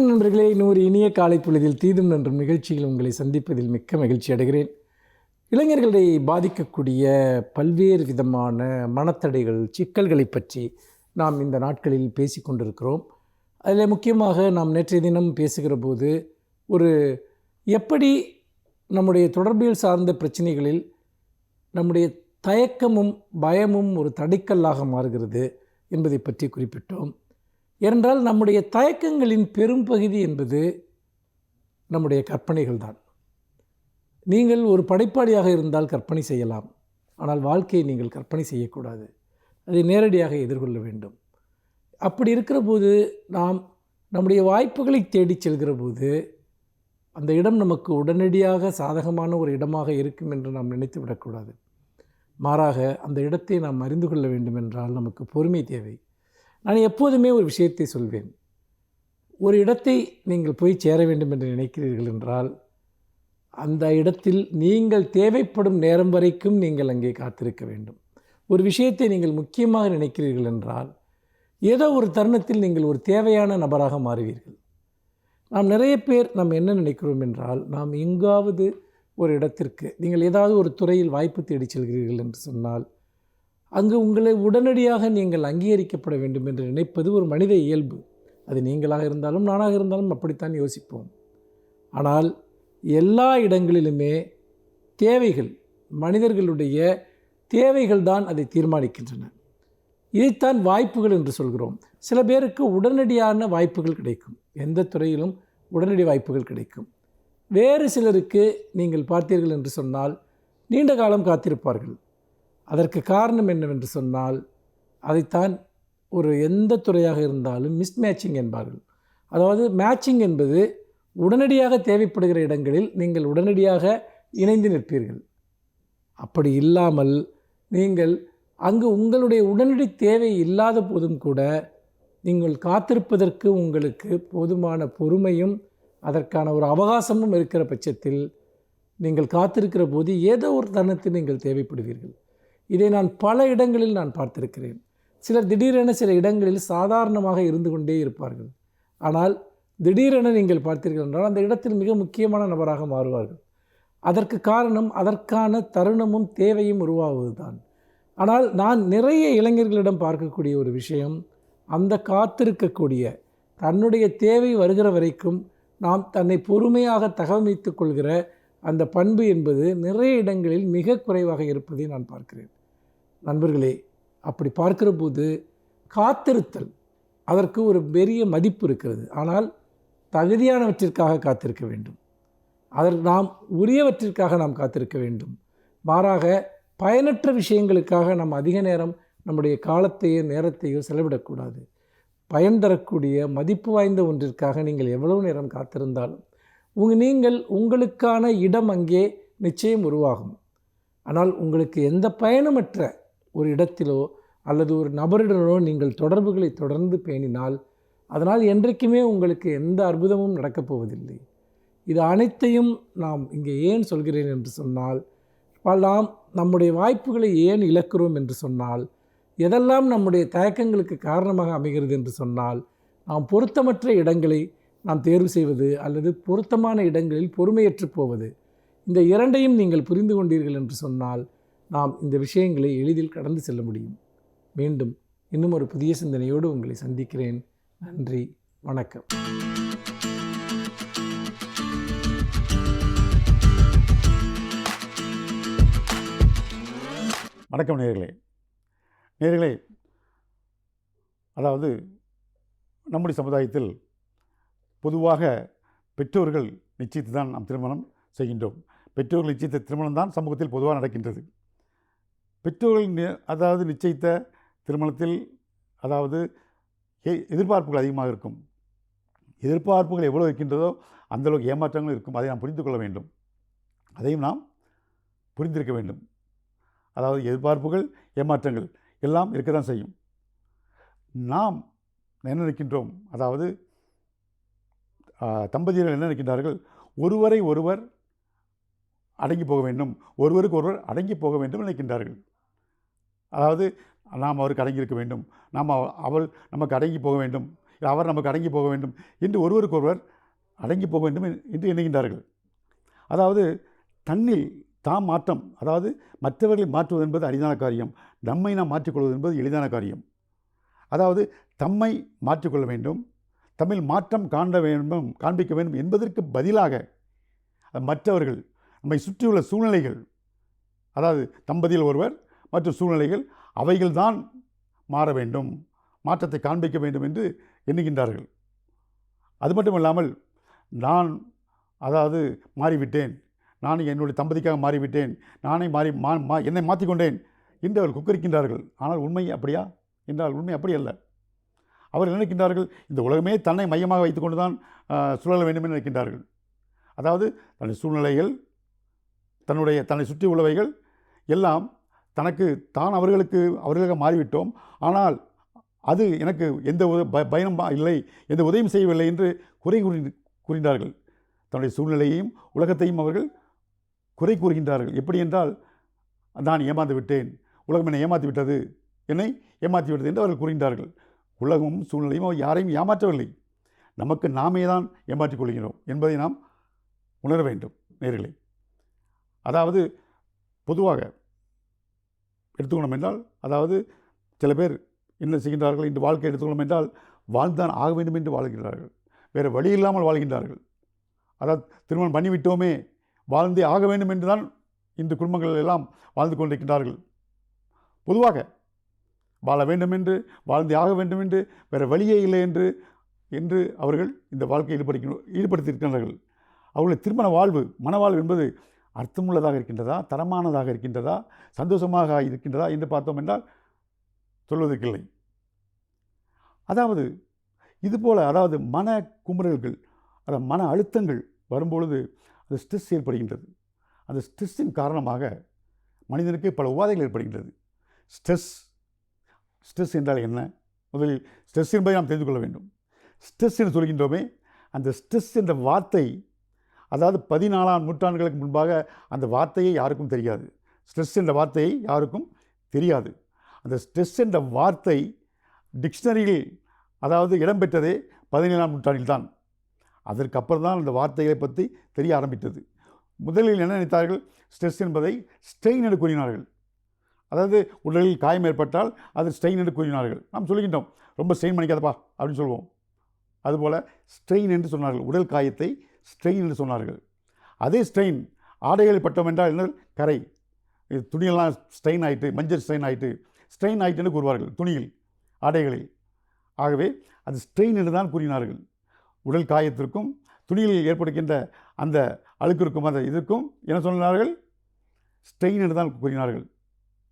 வணக்கம் நண்பர்களே. இன்னொரு இனிய காலை பொழுதில் தீதும் நன்றும் நிகழ்ச்சியில் உங்களை சந்திப்பதில் மிக்க மகிழ்ச்சி அடைகிறேன். இளைஞர்களை பாதிக்கக்கூடிய பல்வேறு விதமான மனத்தடைகள், சிக்கல்களை பற்றி நாம் இந்த நாட்களில் பேசி கொண்டிருக்கிறோம். அதில் முக்கியமாக நாம் நேற்றைய தினம் பேசுகிற போது ஒரு எப்படி நம்முடைய தொடர்பியல் சார்ந்த பிரச்சனைகளில் நம்முடைய தயக்கமும் பயமும் ஒரு தடைக்கல்லாக மாறுகிறது என்பதை பற்றி குறிப்பிட்டோம். ஏனென்றால் நம்முடைய தயக்கங்களின் பெரும்பகுதி என்பது நம்முடைய கற்பனைகள் தான். நீங்கள் ஒரு படைப்பாளியாக இருந்தால் கற்பனை செய்யலாம், ஆனால் வாழ்க்கையை நீங்கள் கற்பனை செய்யக்கூடாது. அதை நேரடியாக எதிர்கொள்ள வேண்டும். அப்படி இருக்கிற போது நாம் நம்முடைய வாய்ப்புகளை தேடி செல்கிற போது அந்த இடம் நமக்கு உடனடியாக சாதகமான ஒரு இடமாக இருக்கும் என்று நாம் நினைத்து விடக்கூடாது. மாறாக அந்த இடத்தை நாம் அறிந்து கொள்ள வேண்டும் என்றால் நமக்கு பொறுமை தேவை. நான் எப்போதுமே ஒரு விஷயத்தை சொல்வேன். ஒரு இடத்தை நீங்கள் போய் சேர வேண்டும் என்று நினைக்கிறீர்கள் என்றால் அந்த இடத்தில் நீங்கள் தேவைப்படும் நேரம் வரைக்கும் நீங்கள் அங்கே காத்திருக்க வேண்டும். ஒரு விஷயத்தை நீங்கள் முக்கியமாக நினைக்கிறீர்கள் என்றால் ஏதோ ஒரு தருணத்தில் நீங்கள் ஒரு தேவையான நபராக மாறுவீர்கள். நாம் நிறைய பேர் நாம் என்ன நினைக்கிறோம் என்றால், நாம் எங்காவது ஒரு இடத்திற்கு நீங்கள் ஏதாவது ஒரு துறையில் வாய்ப்பு தேடி செல்கிறீர்கள் என்று சொன்னால் அங்கு உங்களை உடனடியாக நீங்கள் அங்கீகரிக்கப்பட வேண்டும் என்று நினைப்பது ஒரு மனித இயல்பு. அது நீங்களாக இருந்தாலும் நானாக இருந்தாலும் அப்படித்தான் யோசிப்போம். ஆனால் எல்லா இடங்களிலுமே தேவைகள், மனிதர்களுடைய தேவைகள் தான் அதை தீர்மானிக்கின்றன. இதைத்தான் வாய்ப்புகள் என்று சொல்கிறோம். சில பேருக்கு உடனடியான வாய்ப்புகள் கிடைக்கும், எந்த துறையிலும் உடனடி வாய்ப்புகள் கிடைக்கும். வேறு சிலருக்கு நீங்கள் பார்த்தீர்கள் என்று சொன்னால் நீண்ட காலம் காத்திருப்பார்கள். அதற்கு காரணம் என்னவென்று சொன்னால் அதைத்தான் ஒரு எந்த துறையாக இருந்தாலும் மிஸ்மேட்சிங் என்பார்கள். அதாவது மேட்சிங் என்பது உடனடியாக தேவைப்படுகிற இடங்களில் நீங்கள் உடனடியாக இணைந்து நிற்பீர்கள். அப்படி இல்லாமல் நீங்கள் அங்கு உங்களுடைய உடனடி தேவை இல்லாத போதும் கூட நீங்கள் காத்திருப்பதற்கு உங்களுக்கு போதுமான பொறுமையும் அதற்கான ஒரு அவகாசமும் இருக்கிற பட்சத்தில் நீங்கள் காத்திருக்கிற போது ஏதோ ஒரு தருணத்தில் நீங்கள் தேவைப்படுவீர்கள். இதை நான் பல இடங்களில் நான் பார்த்திருக்கிறேன். சிலர் திடீரென சில இடங்களில் சாதாரணமாக இருந்து கொண்டே இருப்பார்கள். ஆனால் திடீரென நீங்கள் பார்த்தீர்கள் என்றால் அந்த இடத்தில் மிக முக்கியமான நபராக மாறுவார்கள். அதற்கு காரணம் அதற்கான தருணமும் தேவையும் உருவாகுவது தான். ஆனால் நான் நிறைய இளைஞர்களிடம் பார்க்கக்கூடிய ஒரு விஷயம், அந்த காத்திருக்கக்கூடிய தன்னுடைய தேவை வருகிற வரைக்கும் நாம் தன்னை பொறுமையாக தகவமைத்து கொள்கிற அந்த பண்பு என்பது நிறைய இடங்களில் மிக குறைவாக இருப்பதை நான் பார்க்கிறேன். நண்பர்களே, அப்படி பார்க்கிற போது காத்திருத்தல் அதற்கு ஒரு பெரிய மதிப்பு இருக்கிறது. ஆனால் தகுதியானவற்றிற்காக காத்திருக்க வேண்டும். அதற்கு நாம் உரியவற்றிற்காக நாம் காத்திருக்க வேண்டும். மாறாக பயனற்ற விஷயங்களுக்காக நாம் அதிக நேரம் நம்முடைய காலத்தையோ நேரத்தையோ செலவிடக்கூடாது. பயன் தரக்கூடிய மதிப்பு வாய்ந்த ஒன்றிற்காக நீங்கள் எவ்வளவு நேரம் காத்திருந்தாலும் நீங்கள் உங்களுக்கான இடம் அங்கே நிச்சயம் உருவாகும். ஆனால் உங்களுக்கு எந்த பயனுமற்ற ஒரு இடத்திலோ அல்லது ஒரு நபரிடனோ நீங்கள் தொடர்புகளை தொடர்ந்து பேணினால் அதனால் என்றைக்குமே உங்களுக்கு எந்த அற்புதமும் நடக்கப் போவதில்லை. இது அனைத்தையும் நாம் இங்கே ஏன் சொல்கிறேன் என்று சொன்னால், நாம் நம்முடைய வாய்ப்புகளை ஏன் இழக்கிறோம் என்று சொன்னால், எதெல்லாம் நம்முடைய தயக்கங்களுக்கு காரணமாக அமைகிறது என்று சொன்னால், நாம் பொருத்தமற்ற இடங்களை நாம் தேர்வு செய்வது அல்லது பொருத்தமான இடங்களில் பொறுமையற்று போவது. இந்த இரண்டையும் நீங்கள் புரிந்து கொண்டீர்கள் என்று சொன்னால் நாம் இந்த விஷயங்களை எளிதில் கடந்து செல்ல முடியும். மீண்டும் இன்னும் ஒரு புதிய சிந்தனையோடு உங்களை சந்திக்கிறேன். நன்றி, வணக்கம். வணக்கம் நேயர்களே, அதாவது நம்முடைய சமுதாயத்தில் பொதுவாக பெற்றோர்கள் நிச்சயித்து தான் நாம் திருமணம் செய்கின்றோம். பெற்றோர்கள் நிச்சயித்த திருமணம் தான் சமூகத்தில் பொதுவாக நடக்கின்றது. பெற்றோர்கள் நிச்சயித்த திருமணத்தில் எதிர்பார்ப்புகள் அதிகமாக இருக்கும். எதிர்பார்ப்புகள் எவ்வளோ இருக்கின்றதோ அந்தளவுக்கு ஏமாற்றங்களும் இருக்கும். அதை நாம் புரிந்து கொள்ள வேண்டும். அதையும் நாம் புரிந்திருக்க வேண்டும். எதிர்பார்ப்புகள், ஏமாற்றங்கள் எல்லாம் இருக்க தான் செய்யும். நாம் என்ன நினைக்கின்றோம், தம்பதியர்கள் என்ன நினைக்கின்றார்கள், ஒருவரை ஒருவர் அடங்கி போக வேண்டும், ஒருவருக்கு ஒருவர் அடங்கி போக வேண்டும் நினைக்கின்றார்கள். நாம் அவருக்கு அடங்கி இருக்க வேண்டும், அவள் நமக்கு அடங்கி போக வேண்டும் அவர் நமக்கு அடங்கி போக வேண்டும் என்று ஒருவருக்கொருவர் அடங்கி போக வேண்டும் என்று எண்ணுகின்றார்கள். அதாவது தன்னில் தாம் மாற்றம், அதாவது மற்றவர்களை மாற்றுவது என்பது அரிதான காரியம், நம்மை நாம் மாற்றிக்கொள்வது என்பது எளிதான காரியம். அதாவது தம்மை மாற்றிக்கொள்ள வேண்டும், தம்மில் மாற்றம் காண்பிக்க வேண்டும் என்பதற்கு பதிலாக மற்றவர்கள், நம்மை சுற்றியுள்ள சூழ்நிலைகள், அதாவது தம்பதியில் ஒருவர் மற்றும் சூழ்நிலைகள், அவைகள்தான் மாற வேண்டும், மாற்றத்தை காண்பிக்க வேண்டும் என்று எண்ணுகின்றார்கள். அது மட்டுமல்லாமல் நான் அதாவது மாறிவிட்டேன், நான் என்னுடைய தம்பதிக்காக மாறிவிட்டேன், நானே என்னை மாற்றிக்கொண்டேன் என்று அவர்கள் குக்கரிக்கின்றார்கள். ஆனால் உண்மை அப்படியா என்றால் உண்மை அப்படி அல்ல. அவர்கள் நினைக்கின்றார்கள் இந்த உலகமே தன்னை மையமாக வைத்துக்கொண்டு தான் சுழல வேண்டும் என்று நினைக்கின்றார்கள். அதாவது தன்னுடைய சூழ்நிலைகள், தன்னை சுற்றி உள்ளவைகள் எல்லாம் தான் அவர்களுக்காக மாறிவிட்டோம், ஆனால் அது எனக்கு எந்த பயனும் இல்லை, எந்த உதவியும் செய்யவில்லை என்று குறை கூறுகின்றார்கள். தன்னுடைய சூழ்நிலையையும் உலகத்தையும் அவர்கள் குறை கூறுகின்றார்கள். எப்படி என்றால், நான் ஏமாந்து விட்டேன், உலகம் என்னை ஏமாற்றி விட்டது என்று அவர்கள் கூறுகின்றார்கள். உலகமும் சூழ்நிலையும் யாரையும் ஏமாற்றவில்லை, நமக்கு நாமே தான் ஏமாற்றிக் கொள்கிறோம் என்பதை நாம் உணர வேண்டும் நேயர்களே. அதாவது பொதுவாக எடுத்துக்கணும் என்றால், அதாவது சில பேர் என்ன செய்கின்றார்கள், இந்த வாழ்க்கை எடுத்துக்கணும் என்றால் வாழ்ந்தான் ஆக வேண்டும் என்று வாழ்கின்றார்கள், வேறு வழி இல்லாமல் வாழ்கின்றார்கள். அதாவது திருமணம் பண்ணிவிட்டோமே, வாழ்ந்தே ஆக வேண்டும் என்று தான் இந்த குடும்பங்கள் எல்லாம் வாழ்ந்து கொண்டிருக்கின்றார்கள். பொதுவாக வாழ வேண்டும் என்று, வாழ்ந்தே ஆக வேண்டும் என்று, வேறு வழியே இல்லை என்று அவர்கள் இந்த வாழ்க்கையை ஈடுபடுத்தியிருக்கின்றார்கள். அவர்களுடைய திருமண வாழ்வு, மனவாழ்வு என்பது அர்த்தமுள்ளதாக இருக்கின்றதா, தரமானதாக இருக்கின்றதா, சந்தோஷமாக இருக்கின்றதா என்று பார்த்தோம் என்றால் சொல்வதற்கில்லை. அதாவது இதுபோல், அதாவது மன குமுறல்கள், அதாவது மன அழுத்தங்கள் வரும்பொழுது அது ஸ்ட்ரெஸ் ஏற்படுகின்றது. அந்த ஸ்ட்ரெஸ்ஸின் காரணமாக மனிதனுக்கு பல உபாதைகள் ஏற்படுகின்றது. ஸ்ட்ரெஸ் என்றால் என்ன? முதலில் ஸ்ட்ரெஸ் என்பதை நாம் தெரிந்து கொள்ள வேண்டும். ஸ்ட்ரெஸ் என்று சொல்கின்றோமே, அந்த ஸ்ட்ரெஸ் என்ற வார்த்தை, அதாவது 14ஆம் நூற்றாண்டுகளுக்கு முன்பாக அந்த வார்த்தையை யாருக்கும் தெரியாது. ஸ்ட்ரெஸ் என்ற வார்த்தையை யாருக்கும் தெரியாது. அந்த ஸ்ட்ரெஸ் என்ற வார்த்தை டிக்ஷனரியில் அதாவது இடம்பெற்றதே 17ஆம் நூற்றாண்டில் தான். அதற்கப்புறம் தான் அந்த வார்த்தைகளை பற்றி தெரிய ஆரம்பித்தது. முதலில் என்ன நினைத்தார்கள்? ஸ்ட்ரெஸ் என்பதை ஸ்ட்ரெயின் என்று கூறினார்கள். அதாவது உடலில் காயம் ஏற்பட்டால் அது ஸ்ட்ரெயின் என்று கூறினார்கள். நாம் சொல்கின்றோம், ரொம்ப ஸ்ட்ரெயின் பண்ணிக்காதப்பா அப்படின்னு சொல்லுவோம். அதுபோல் ஸ்ட்ரெயின் என்று சொன்னார்கள், உடல் காயத்தை ஸ்ட்ரெயின் என்று சொன்னார்கள். அதே ஸ்ட்ரெயின் ஆடைகளில் பட்டோம் என்றால் என்ன? கரை, துணியெல்லாம் ஸ்ட்ரெயின் ஆகிட்டு, மஞ்சள் ஸ்ட்ரெயின் ஆகிட்டு என்று கூறுவார்கள் துணியில், ஆடைகளில். ஆகவே அது ஸ்ட்ரெயின் என்று தான் கூறினார்கள். உடல் காயத்திற்கும் துணியில் ஏற்படுகின்ற அந்த அழுக்கிற்கும் அந்த இதற்கும் என்ன சொன்னார்கள்? ஸ்ட்ரெயின் என்று தான் கூறினார்கள்.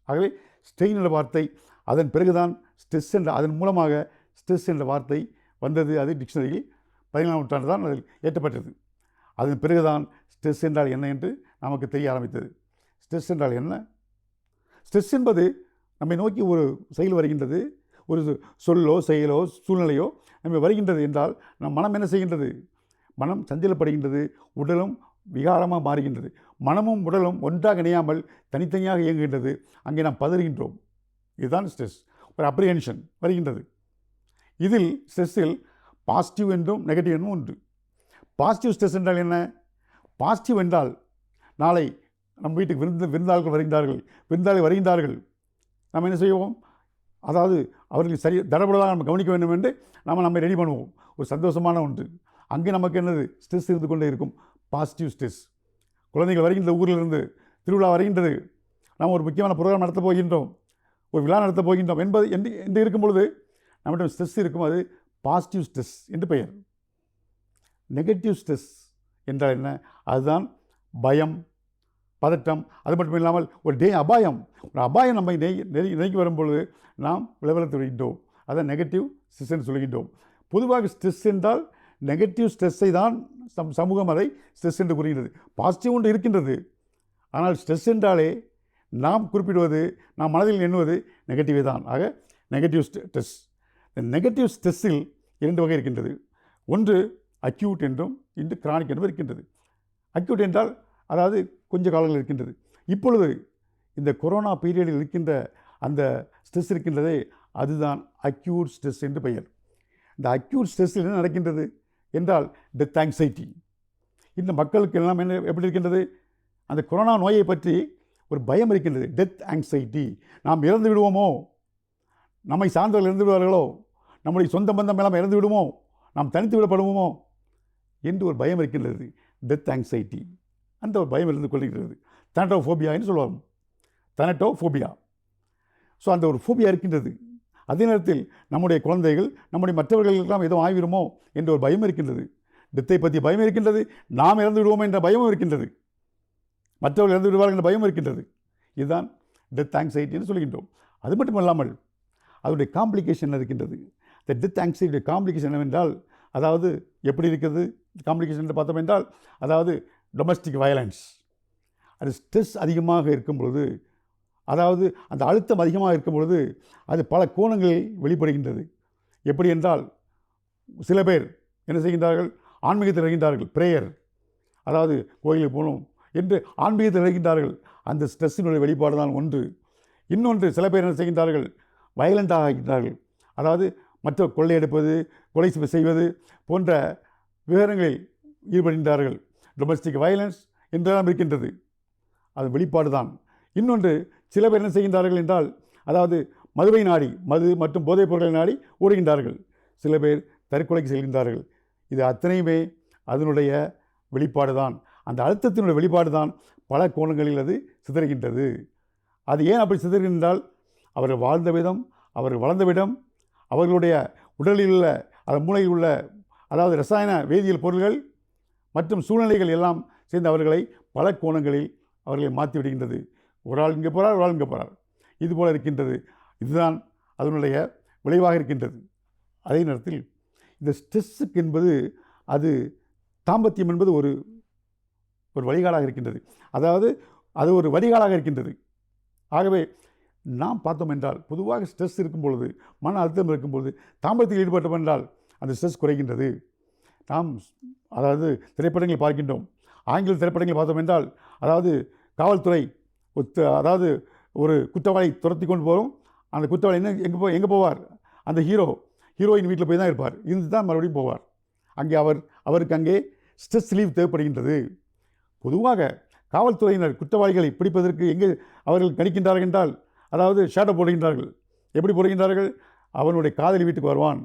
ஆகவே ஸ்ட்ரெயின் என்ற வார்த்தை அதன் பிறகுதான் ஸ்ட்ரெஸ் என்ற, அதன் மூலமாக ஸ்ட்ரெஸ் என்ற வார்த்தை வந்தது. அது டிக்ஷனரியில் 17ஆம் நூற்றாண்டு தான் அதில் ஏற்றப்பட்டது. அதன் பிறகுதான் ஸ்ட்ரெஸ் என்றால் என்ன என்று நமக்கு தெரிய ஆரம்பித்தது. ஸ்ட்ரெஸ் என்றால் என்ன? ஸ்ட்ரெஸ் என்பது நம்மை நோக்கி ஒரு செயல் வருகின்றது, ஒரு சொல்லோ செயலோ சூழ்நிலையோ நம்ம வருகின்றது என்றால் நம் மனம் என்ன செய்கின்றது? மனம் சஞ்சலப்படுகின்றது, உடலும் விகாரமாக மாறுகின்றது. மனமும் உடலும் ஒன்றாக இணையாமல் தனித்தனியாக இயங்குகின்றது. அங்கே நாம் பதறுகின்றோம். இதுதான் ஸ்ட்ரெஸ். ஒரு அப்ரிஹென்ஷன் வருகின்றது. இதில் ஸ்ட்ரெஸ்ஸில் பாசிட்டிவ் என்றும் நெகட்டிவ் என்றும் உண்டு. பாசிட்டிவ் ஸ்ட்ரெஸ் என்றால் என்ன? பாசிட்டிவ் என்றால், நாளை நம் வீட்டுக்கு விருந்தாளர்கள் வருகின்றார்கள், நாம் என்ன செய்வோம்? அதாவது அவர்கள் தடபடலாக நம்ம கவனிக்க வேண்டும் என்று நம்மை ரெடி பண்ணுவோம். ஒரு சந்தோஷமான ஒன்று. அங்கே நமக்கு என்னது? ஸ்ட்ரெஸ் இருந்து கொண்டே இருக்கும். Positive stress. குழந்தைகள் வருகின்ற ஊரிலிருந்து திருவிழா வருகின்றது, நாம் ஒரு முக்கியமான ப்ரோக்ராம் நடத்த போகின்றோம், ஒரு விழா நடத்த போகின்றோம் என்று இருக்கும் பொழுது நம்மிடம் ஸ்ட்ரெஸ் இருக்கும். அது பாசிட்டிவ் ஸ்ட்ரெஸ் என்று பெயர். நெகட்டிவ் ஸ்ட்ரெஸ் என்றால் என்ன? அதுதான் பயம், பதட்டம். அது மட்டும் இல்லாமல் ஒரு அபாயம் நம்மை நெருங்கி வரும்பொழுது நாம் விளவலத்து விடுகின்றோம். அதை நெகட்டிவ் ஸ்ட்ரெஸ் என்று சொல்கின்றோம். பொதுவாக ஸ்ட்ரெஸ் என்றால் நெகட்டிவ் ஸ்ட்ரெஸ்ஸை தான் சமூகம் அதை ஸ்ட்ரெஸ் என்று கூறுகிறது. பாசிட்டிவ் ஒன்று இருக்கின்றது, ஆனால் ஸ்ட்ரெஸ் என்றாலே நாம் குறிப்பிடுவது, நாம் மனதில் எண்ணுவது நெகட்டிவே தான். ஆக நெகட்டிவ் ஸ்ட்ரெஸ். இந்த நெகட்டிவ் ஸ்ட்ரெஸ்ஸில் 2 வகை இருக்கின்றது. ஒன்று அக்யூட் என்றும், இன்று கிரானிக் என்றும் இருக்கின்றது. அக்யூட் என்றால் அதாவது கொஞ்ச காலங்கள் இருக்கின்றது. இப்பொழுது இந்த கொரோனா பீரியடில் இருக்கின்ற அந்த ஸ்ட்ரெஸ் இருக்கின்றதே, அதுதான் அக்யூட் ஸ்ட்ரெஸ் என்று பெயர். இந்த அக்யூட் ஸ்ட்ரெஸ்ஸில் என்ன நடக்கின்றது என்றால் டெத் ஆங்ஸைட்டி. இந்த மக்களுக்கு எல்லாம் என்ன எப்படி இருக்கின்றது, அந்த கொரோனா நோயை பற்றி ஒரு பயம் இருக்கின்றது. டெத் ஆங்ஸைட்டி, நாம் இறந்து விடுவோமோ, நம்மை சார்ந்தவர்கள் இறந்து விடுவார்களோ, நம்முடைய சொந்த பந்தம் எல்லாம் இறந்து விடுமோ, நாம் தனித்து விடப்படுவோமோ என்று ஒரு பயம் இருக்கின்றது. டெத் ஆங்ஸைட்டி, அந்த ஒரு பயம் இருந்து கொள்கிறது. தனட்டோஃபோபியா என்று சொல்லுவோம், தனட்டோஃபோபியா. ஸோ அந்த ஒரு ஃபோபியா இருக்கின்றது. அதே நேரத்தில் நம்முடைய குழந்தைகள், நம்முடைய மற்றவர்களுக்கெல்லாம் எதுவும் ஆகிவிடுமோ என்ற ஒரு பயம் இருக்கின்றது. டெத்தை பற்றி பயம் இருக்கின்றது, நாம் இறந்து விடுவோம் என்ற பயமும் இருக்கின்றது, மற்றவர்கள் இறந்து விடுவார்கள் என்ற பயம் இருக்கின்றது. இதுதான் டெத் ஆங்ஸைட்டி என்று சொல்கின்றோம். அது மட்டும் இல்லாமல் அதனுடைய காம்ப்ளிகேஷன் இருக்கின்றது. இந்த டெத் ஆங்ஸைட்டியுடைய காம்ப்ளிகேஷன் என்னவென்றால், அதாவது எப்படி இருக்கிறது காம்ப்ளிகேஷன் என்று பார்த்தோம் என்றால், அதாவது டொமஸ்டிக் வயலன்ஸ், அது ஸ்ட்ரெஸ் அதிகமாக இருக்கும் பொழுது, அதாவது அந்த அழுத்தம் அதிகமாக இருக்கும் பொழுது அது பல கோணங்களில் வெளிப்படுகின்றது. எப்படி என்றால், சில பேர் என்ன செய்கின்றார்கள், ஆன்மீகத்தில் இறங்கின்றார்கள், பிரேயர், அதாவது கோயிலுக்கு போகணும் என்று ஆன்மீகத்தில் இறங்கின்றார்கள். அந்த ஸ்ட்ரெஸ்ஸினுடைய வெளிப்பாடு தான் ஒன்று. இன்னொன்று, சில பேர் என்ன செய்கின்றார்கள், வயலண்டாக ஆகின்றார்கள். அதாவது மற்ற கொள்ளையெடுப்பது, கொலை செய்வது போன்ற விவரங்களில் ஈடுபடுகின்றார்கள். டொமஸ்டிக் வயலன்ஸ் என்றெல்லாம் இருக்கின்றது, அது வெளிப்பாடு தான். இன்னொன்று, சில பேர் என்ன செய்கின்றார்கள் என்றால், அதாவது மதுவை நாடி, மது மற்றும் போதைப் பொருட்களை நாடி ஓடுகின்றார்கள். சில பேர் தற்கொலைக்கு செல்கின்றார்கள். இது அத்தனையுமே அதனுடைய வெளிப்பாடு தான். அந்த அழுத்தத்தினுடைய வெளிப்பாடு தான். பல கோணங்களில் அது சிதறுகின்றது. அது ஏன் அப்படி சிதறுகின்றால், அவர்கள் வாழ்ந்த விதம், அவர்கள் வளர்ந்த விடம், அவர்களுடைய உடலில் உள்ள, அதன் மூளையில் உள்ள, அதாவது ரசாயன வேதியியல் பொருள்கள் மற்றும் சூழ்நிலைகள் எல்லாம் சேர்ந்து அவர்களை பல கோணங்களில் அவர்களை மாற்றி விடுகின்றது. ஒரு ஆள் இங்கே போகிறார், ஒரு ஆள் இங்கே போகிறார், இது போல் இருக்கின்றது. இதுதான் அதனுடைய விளைவாக இருக்கின்றது. அதே நேரத்தில் இந்த ஸ்ட்ரெஸ்ஸுக்கு என்பது, அது தாம்பத்தியம் என்பது ஒரு வழிகாலாக இருக்கின்றது. அதாவது அது ஒரு வடிகாலாக இருக்கின்றது. ஆகவே நாம் பார்த்தோம் என்றால், பொதுவாக ஸ்ட்ரெஸ் இருக்கும் பொழுது, மன அழுத்தம் இருக்கும் பொழுது தாம்பத்தியில் ஈடுபட்டோம் என்றால் அந்த ஸ்ட்ரெஸ் குறைகின்றது. நாம் அதாவது திரைப்படங்களை பார்க்கின்றோம். ஆங்கில திரைப்படங்களை பார்த்தோம் என்றால், அதாவது காவல்துறை அதாவது ஒரு குற்றவாளி துரத்தி கொண்டு போகிறோம். அந்த குற்றவாளி எங்கே போவார், அந்த ஹீரோயின் வீட்டில் போய் தான் இருப்பார். இருந்து தான் மறுபடியும் போவார். அங்கே அவருக்கு அங்கே ஸ்ட்ரெஸ் லீவ் தேவைப்படுகின்றது. பொதுவாக காவல்துறையினர் குற்றவாளிகளை பிடிப்பதற்கு எங்கே அவர்கள் கணிக்கின்றார்கள் என்றால், அதாவது ஷேடோ போடுகின்றார்கள். எப்படி போடுகின்றார்கள், அவனுடைய காதலி வீட்டுக்கு வருவான்,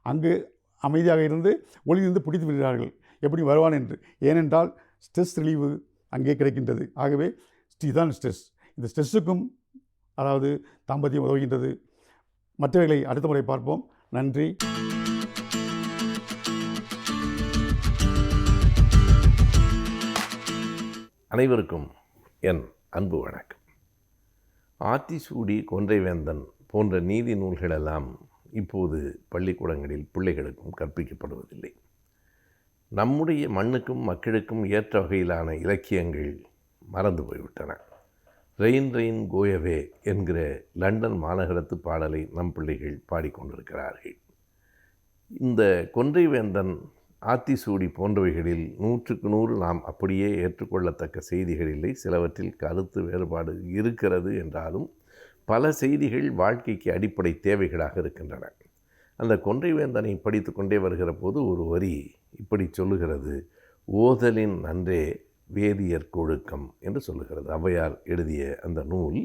அங்கு அமைதியாக இருந்து ஒளியிருந்து பிடித்து விடுகிறார்கள், எப்படி வருவான் என்று. ஏனென்றால் ஸ்ட்ரெஸ் ரிலீவு அங்கே கிடைக்கின்றது. ஆகவே இதுதான் ஸ்ட்ரெஸ். இந்த ஸ்ட்ரெஸ்ஸுக்கும் அதாவது தாம்பத்தியம் உதவுகின்றது. மற்றவைகளை அடுத்த முறை பார்ப்போம். நன்றி. அனைவருக்கும் என் அன்பு வணக்கம். ஆத்திசூடி, கொன்றைவேந்தன் போன்ற நீதி நூல்களெல்லாம் இப்போது பள்ளிக்கூடங்களில் பிள்ளைகளுக்கும் கற்பிக்கப்படுவதில்லை. நம்முடைய மண்ணுக்கும் மக்களுக்கும் ஏற்ற வகையிலான இலக்கியங்கள் மறந்து போய்விட்டன. ரெயின் ரெயின் கோயவே என்கிற லண்டன் மாநகரத்து பாடலை நம் பிள்ளைகள் பாடிக்கொண்டிருக்கிறார்கள். இந்த கொன்றைவேந்தன், ஆத்திசூடி போன்றவைகளில் 100க்கு 100 நாம் அப்படியே ஏற்றுக்கொள்ளத்தக்க செய்திகள் இல்லை. சிலவற்றில் கருத்து வேறுபாடு இருக்கிறது என்றாலும் பல செய்திகள் வாழ்க்கைக்கு அடிப்படை தேவைகளாக இருக்கின்றன. அந்த கொன்றைவேந்தனை படித்து கொண்டே வருகிற போது ஒரு வரி இப்படி சொல்லுகிறது: ஓதலின் நன்றே வேதியர்க்கு ஒழுக்கம் என்று சொல்லுகிறது. ஔவையார் எழுதிய அந்த நூல்.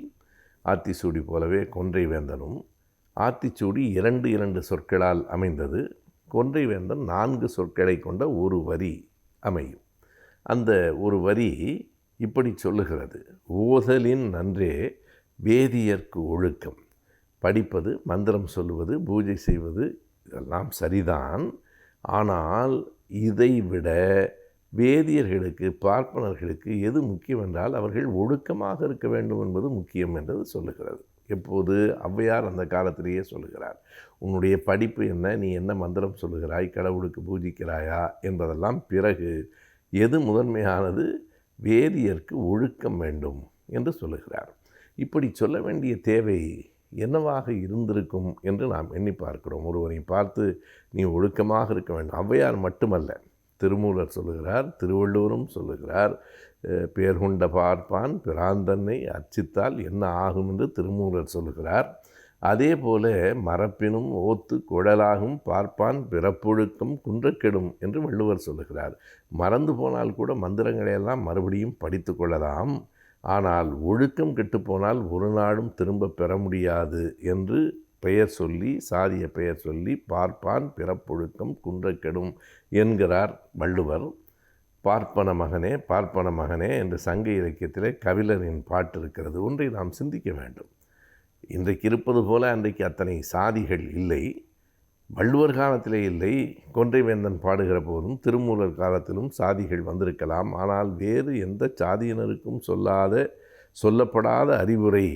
ஆத்திசூடி போலவே கொன்றைவேந்தனும். ஆத்திச்சூடி 2 சொற்களால் அமைந்தது. கொன்றைவேந்தன் 4 சொற்களை கொண்ட ஒரு வரி அமையும். அந்த ஒரு வரி இப்படி சொல்லுகிறது: ஓதலின் நன்றே வேதியர்க்கு ஒழுக்கம். படிப்பது, மந்திரம் சொல்லுவது, பூஜை செய்வது இதெல்லாம் சரிதான். ஆனால் இதை விட வேதியர்களுக்கு, பார்ப்பனர்களுக்கு எது முக்கியம் என்றால் அவர்கள் ஒழுக்கமாக இருக்க வேண்டும் என்பது முக்கியம் என்றது சொல்லுகிறது. எப்போது? ஔவையார் அந்த காலத்திலேயே சொல்லுகிறார். உன்னுடைய படிப்பு என்ன, நீ என்ன மந்திரம் சொல்லுகிறாய், கடவுளுக்கு பூஜிக்கிறாயா என்பதெல்லாம் பிறகு. எது முதன்மையானது? வேதியர்க்கு ஒழுக்கம் வேண்டும் என்று சொல்லுகிறார். இப்படி சொல்ல வேண்டிய தேவை என்னவாக இருந்திருக்கும் என்று நாம் எண்ணி பார்க்கிறோம். ஒருவரை பார்த்து நீ ஒழுக்கமாக இருக்க வேண்டும். ஔவையார் மட்டுமல்ல, திருமூலர் சொல்லுகிறார், திருவள்ளுவரும் சொல்லுகிறார். பேர்கொண்ட பார்ப்பான் பிராந்தன்னை அர்ச்சித்தால் என்ன ஆகும் என்று திருமூலர் சொல்லுகிறார். அதே போல மறப்பினும் ஓத்து குழலாகும் பார்ப்பான் பிறப்பொழுக்கம் குன்றக்கெடும் என்று வள்ளுவர் சொல்லுகிறார். மறந்து போனால் கூட மந்திரங்களையெல்லாம் மறுபடியும் படித்து கொள்ளலாம், ஆனால் ஒழுக்கம் கெட்டுப்போனால் ஒரு நாளும் திரும்ப பெற முடியாது என்று பெயர் சொல்லி, சாதிய பெயர் சொல்லி, பார்ப்பான் பிறப்பொழுக்கம் குன்றக்கெடும் என்கிறார் வள்ளுவர். பார்ப்பன மகனே பார்ப்பன மகனே என்று சங்க இலக்கியத்திலே கபிலரின் பாட்டு இருக்கிறது. ஒன்றை நாம் சிந்திக்க வேண்டும். இன்றைக்கு இருப்பது போல அன்றைக்கு அத்தனை சாதிகள் இல்லை. வள்ளுவர் காலத்திலே இல்லை, கொன்றைவேந்தன் பாடுகிற போதும் திருமூலர் காலத்திலும் சாதிகள் வந்திருக்கலாம். ஆனால் வேறு எந்த சாதியினருக்கும் சொல்லப்படாத அறிவுரை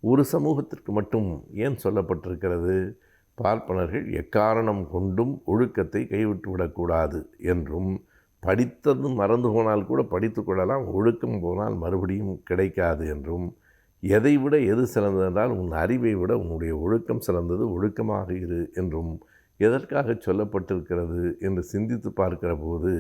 ஒரு சமூகத்திற்கு மட்டும் ஏன் சொல்லப்பட்டிருக்கிறது? பார்ப்பனர்கள் எக்காரணம் கொண்டும் ஒழுக்கத்தை கைவிட்டு விடக்கூடாது என்றும், படித்தது மறந்து போனால் கூட படித்து கொள்ளலாம், ஒழுக்கம் போனால் மறுபடியும் கிடைக்காது என்றும், எதை விட எது சிறந்தது என்றால் உன் அறிவை விட உன்னுடைய ஒழுக்கம் சிறந்தது, ஒழுக்கமாக இரு என்றும் எதற்காக சொல்லப்பட்டிருக்கிறது என்று சிந்தித்து பார்க்கிற போது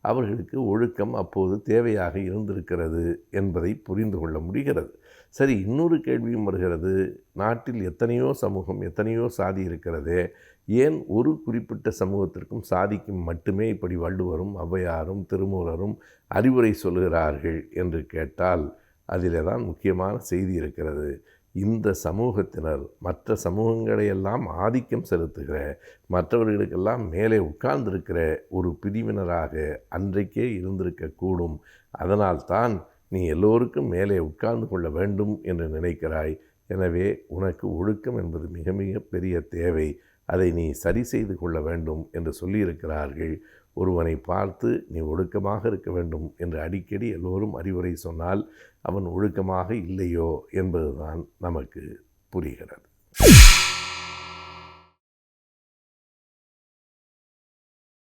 அவர்களுக்கு ஒழுக்கம் அப்போது தேவையாக இருந்திருக்கிறது என்பதை புரிந்து கொள்ள முடிகிறது. சரி, இன்னொரு கேள்வியும் வருகிறது. நாட்டில் எத்தனையோ சமூகம், எத்தனையோ சாதி இருக்கிறதே, ஏன் ஒரு குறிப்பிட்ட சமூகத்திற்கும் சாதிக்கும் மட்டுமே இப்படி வள்ளுவரும் ஔவையாரும் திருமூலரும் அறிவுரை சொல்கிறார்கள் என்று கேட்டால் அதிலே தான் முக்கியமான செய்தி இருக்கிறது. இந்த சமூகத்தினர் மற்ற சமூகங்களையெல்லாம் ஆதிக்கம் செலுத்துகிற, மற்றவர்களுக்கெல்லாம் மேலே உட்கார்ந்திருக்கிற ஒரு பிரிவினராக அன்றைக்கே இருந்திருக்கக்கூடும். அதனால்தான் நீ எல்லோருக்கும் மேலே உட்கார்ந்து கொள்ள வேண்டும் என்று நினைக்கிறாய். எனவே உனக்கு ஒழுக்கம் என்பது மிக மிக பெரிய தேவை, அதை நீ சரி செய்து கொள்ள வேண்டும் என்று சொல்லியிருக்கிறார்கள். ஒருவனை பார்த்து நீ ஒழுக்கமாக இருக்க வேண்டும் என்று அடிக்கடி எல்லோரும் அறிவுரை சொன்னால் அவன் ஒழுக்கமாக இல்லையோ என்பதுதான் நமக்கு புரிகிறது.